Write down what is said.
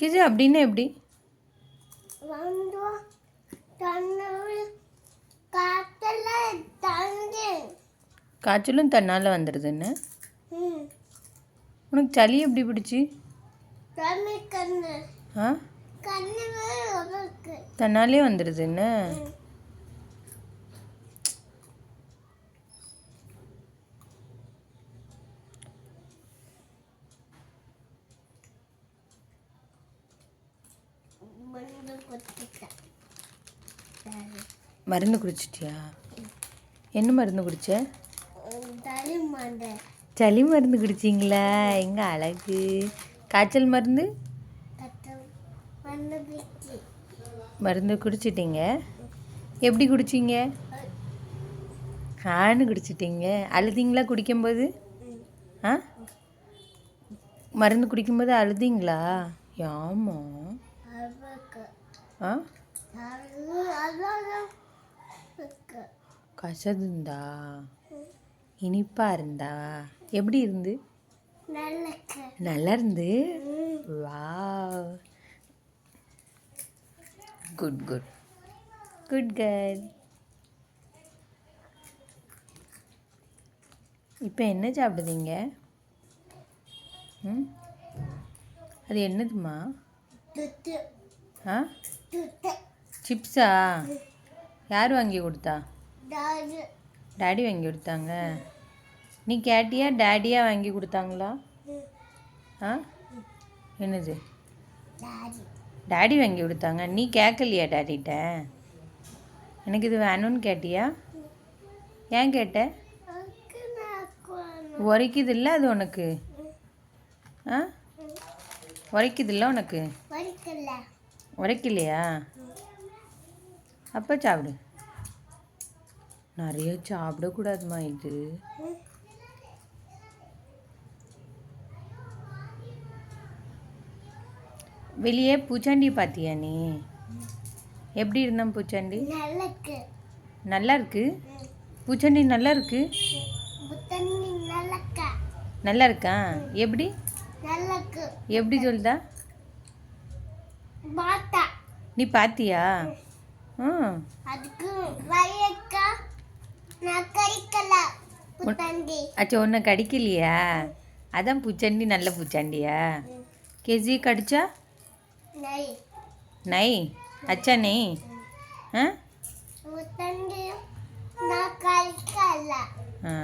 கிஜி அப்படின்னா எப்படி? காய்ச்சலும் தன்னால் வந்துடுதுன்னு. உனக்கு சளி எப்படி பிடிச்சி? ஆ தன்னாலே வந்துடுதுன்னு. மருந்து குடிச்சிட்டியா? என்ன மருந்து குடிச்ச? சளி மருந்து குடிச்சிங்களா? எங்க அழகு. காய்ச்சல் மருந்து மருந்து குடிச்சிட்டிங்க. எப்படி குடிச்சிங்க? ஆன்னு குடிச்சிட்டிங்க. அழுதிங்களா குடிக்கும்போது? ஆ மருந்து குடிக்கும்போது அழுதிங்களா? ஆமா. ஆ கசதுந்தா? இனிப்பாக இருந்தா? எப்படி இருந்து? நல்லா இருந்து. Wow, good good good girl. இப்போ என்ன சாப்பிடுதீங்க? ம் அது என்னதுமா? ஆ சிப்ஸா? யார் வாங்கி கொடுத்தா? டாடி வாங்கி கொடுத்தாங்க. நீ கேட்டியா டாடியா வாங்கி கொடுத்தாங்களா? ஆ என்னது? டாடி வாங்கி கொடுத்தாங்க. நீ கேட்கலையா டாடிகிட்ட? எனக்கு இது வேணும்னு கேட்டியா? ஏன் கேட்ட? உரைக்குது இல்லை அது உனக்கு? ஆ உரைக்குது இல்லை உனக்கு? உரைக்கலையா? அப்போ சாப்பிடு. நிறைய சாப்பிடக்கூடாதுமா இது. வெளியே பூச்சாண்டி பார்த்தியா நீ? எப்படி இருந்தான் பூச்சாண்டி? நல்லா இருக்கு. பூச்சாண்டி நல்லா இருக்கு. நல்லா இருக்கா? எப்படி எப்படி சொல்லுதா? நீ பார்த்தியா? அச்சா ஒன்று கடிக்கலையா? அதான் பூச்சாண்டி நல்ல பூச்சாண்டியா? கேஜி கடிச்சா நை அச்சா நெய். ஆ ஆ